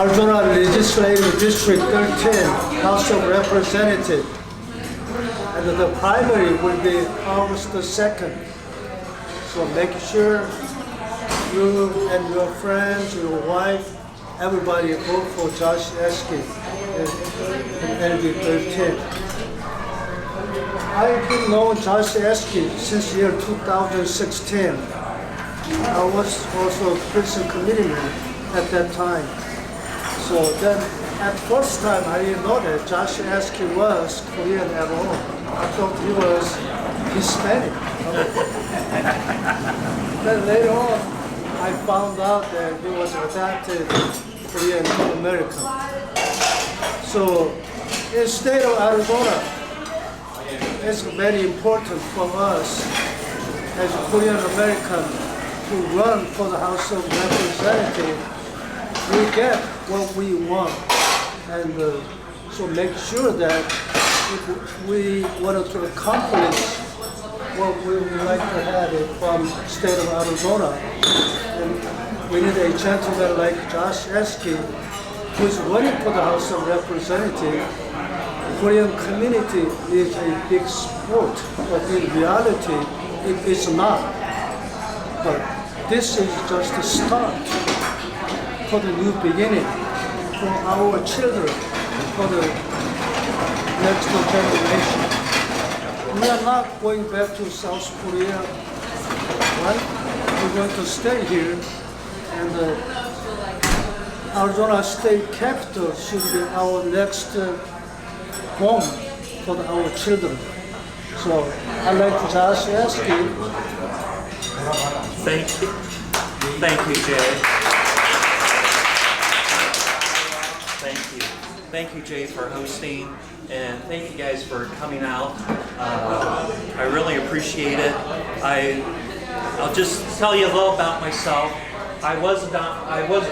Arizona Legislative District 13, House of Representatives. And the primary will be August 2nd. So make sure you and your friends, your wife, everybody vote for Josh Esky in LD 13. I've been knowing Josh Esky since year 2016. I was also a prison committeeman at that time. So then, at first time, I didn't know that Josh Esky was Korean at all. I thought he was Hispanic. Then later on, I found out that he was adopted Korean American. So, in the state of Arizona, it's very important for us as Korean American to run for the House of Representatives. We get what we want, and so make sure that if we wanted to accomplish what we would like to have from the state of Arizona, and we need a gentleman like Josh Esky, who is running for the House of Representatives. The Korean community is a big sport, but in reality, it is not. But this is just a start for the new beginning, for our children, for the next generation. We are not going back to South Korea, right? We're going to stay here, and Arizona State Capitol should be our next home for our children. So I'd like to Josh Esky. Thank you. Thank you, Jay. Thank you, Jay, for hosting, and thank you guys for coming out. I really appreciate it. I'll just tell you a little about myself. I was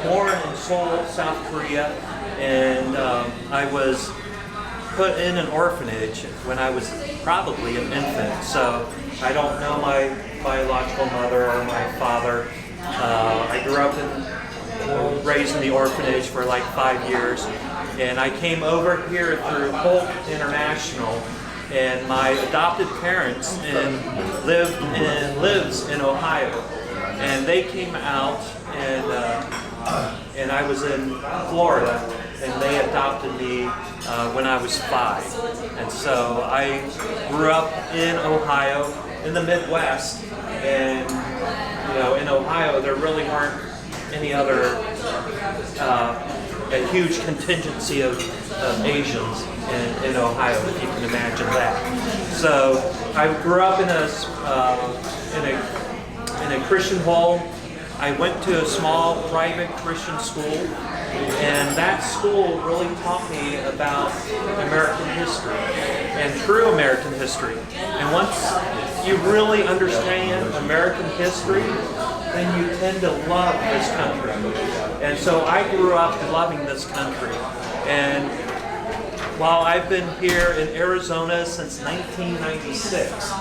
born in Seoul, South Korea, and I was put in an orphanage when I was probably an infant. So I don't know my biological mother or my father. I grew up raised in the orphanage for like 5 years, and I came over here through Holt International, and my adopted parents lives in Ohio, and they came out, and I was in Florida, and they adopted me when I was 5, and so I grew up in Ohio in the Midwest, and in Ohio there really weren't any other a huge contingency of Asians in Ohio, if you can imagine that. So I grew up in a Christian home. I went to a small private Christian school, and that school really taught me about American history and true American history. And once you really understand American history, then you tend to love this country. And so I grew up loving this country. And while I've been here in Arizona since 1996,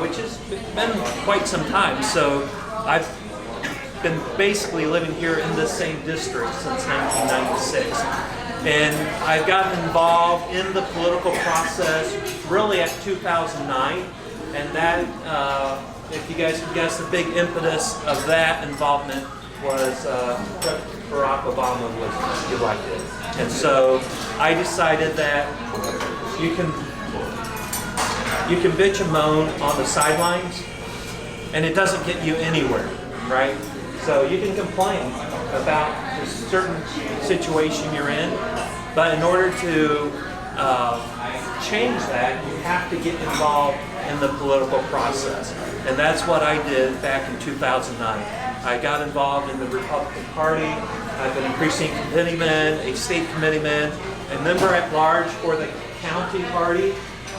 which has been quite some time, so I've been basically living here in this same district since 1996. And I've gotten involved in the political process really at 2009, and that if you guys can guess, the big impetus of that involvement was Barack Obama was elected. And so I decided that you can bitch and moan on the sidelines, and it doesn't get you anywhere, right? So you can complain about a certain situation you're in, but in order to change that, you have to get involved in the political process. And that's what I did back in 2009. I got involved in the Republican Party. I've been a precinct committeeman, a state committeeman, a member at large for the county party,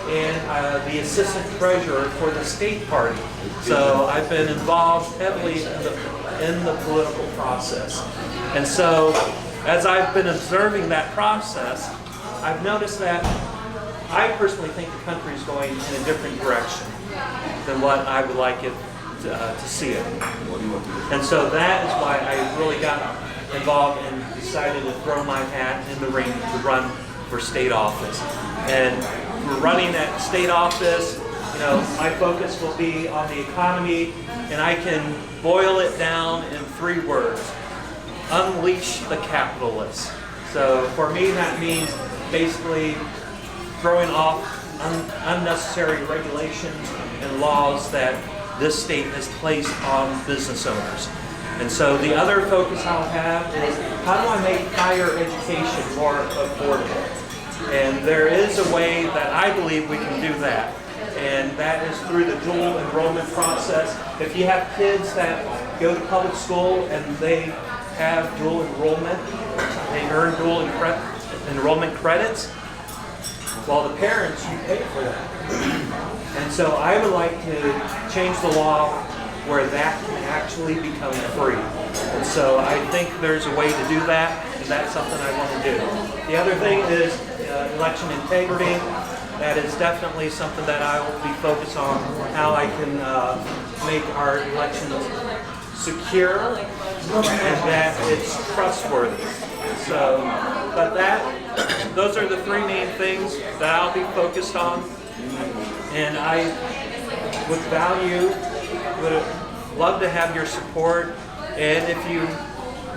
and the assistant treasurer for the state party. So I've been involved heavily in the political process. And so as I've been observing that process, I've noticed that I personally think the country is going in a different direction than what I would like it to see it. And so that is why I really got involved in decided to throw my hat in the ring to run for state office. And for running at state office, you know, my focus will be on the economy, and I can boil it down in 3 words: unleash the capitalists. So for me, that means basically throwing off unnecessary regulations and laws that this state has placed on business owners. And so the other focus I'll have is, how do I make higher education more affordable? And there is a way that I believe we can do that, and that is through the dual enrollment process. If you have kids that go to public school and they have dual enrollment, they earn dual enrollment credits, well, the parents, you pay for that. And so I would like to change the law where that can actually become free. And so I think there's a way to do that, and that's something I want to do. The other thing is election integrity. That is definitely something that I will be focused on, how I can make our elections secure and that it's trustworthy. So, but those are the 3 main things that I'll be focused on, and I would love to have your support, and if you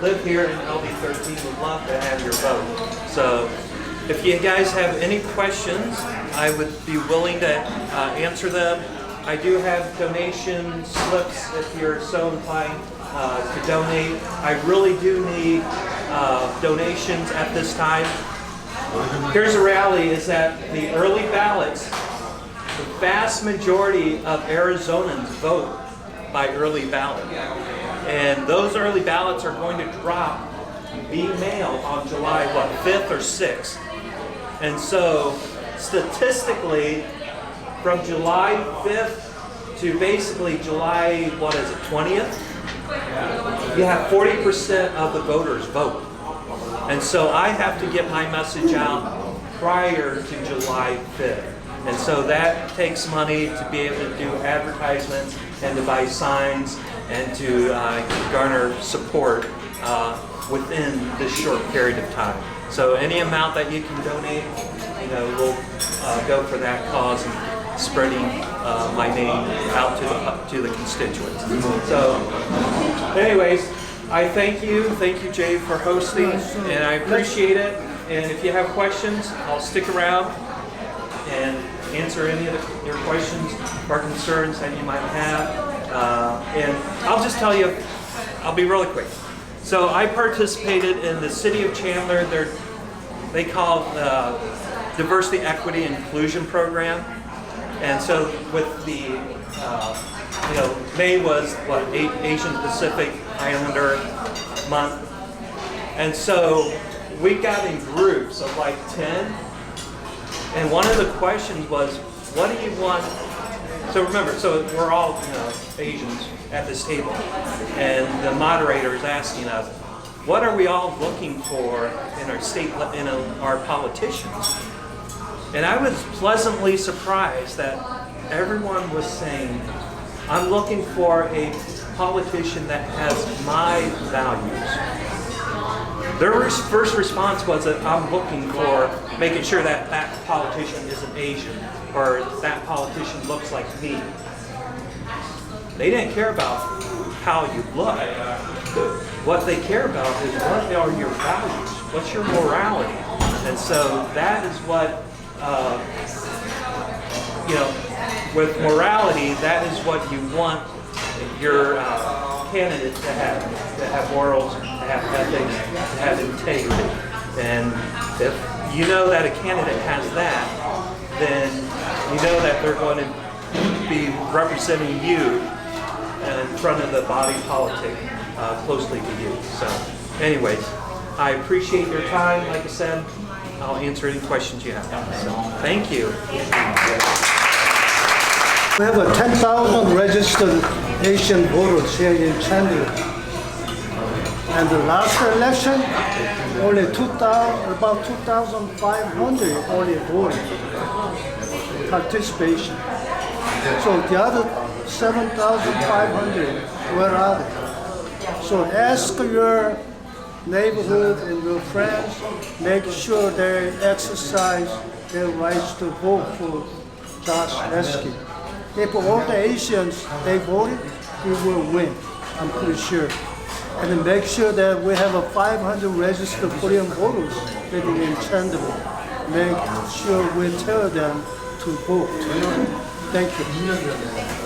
live here in LD13, would love to have your vote. So if you guys have any questions, I would be willing to answer them. I do have donation slips if you're so inclined to donate. I really do need donations at this time. Here's the reality, is that the early ballots, the vast majority of Arizonans vote by early ballot. And those early ballots are going to drop, be mailed on July, 5th or 6th. And so, statistically, from July 5th to basically July, 20th, you have 40% of the voters vote. And so I have to get my message out prior to July 5th. And so that takes money to be able to do advertisements and to buy signs and to garner support within this short period of time. So any amount that you can donate, you know, will go for that cause and spreading my name out to the constituents. So, anyways, I thank you Jay, for hosting, and I appreciate it. And if you have questions, I'll stick around and answer any of your questions or concerns that you might have. And I'll just tell you, I'll be really quick. So I participated in the City of Chandler, they call it Diversity, Equity, and Inclusion Program. And so with the, May was Asian Pacific Islander Month. And so we got in groups of like 10. And one of the questions was, what do you want? So remember, we're all Asians at this table, and the moderator is asking us, what are we all looking for in our state, in our politicians? And I was pleasantly surprised that everyone was saying, I'm looking for a politician that has my values. Their first response was that I'm looking for making sure that that politician isn't Asian or that politician looks like me. They didn't care about how you look. What they care about is what are your values? What's your morality? And so that is what, with morality, that is what you want your candidate to have morals, to have ethics, to have integrity. And if you know that a candidate has that, then you know that they're going to be representing you in front of the body politic closely to you. So anyways, I appreciate your time. Like I said, I'll answer any questions you have. So thank you. We have 10,000 registered Asian voters here in Chandler. And the last election, only about 2,500 only voted participation. So the other 7,500, where are they? So ask your neighborhood and your friends, make sure they exercise their rights to vote for Josh Esky. If all the Asians, they voted, he will win, I'm pretty sure. And then make sure that we have a 500 registered Korean voters living in Chandler. Make sure we tell them to vote. Thank you.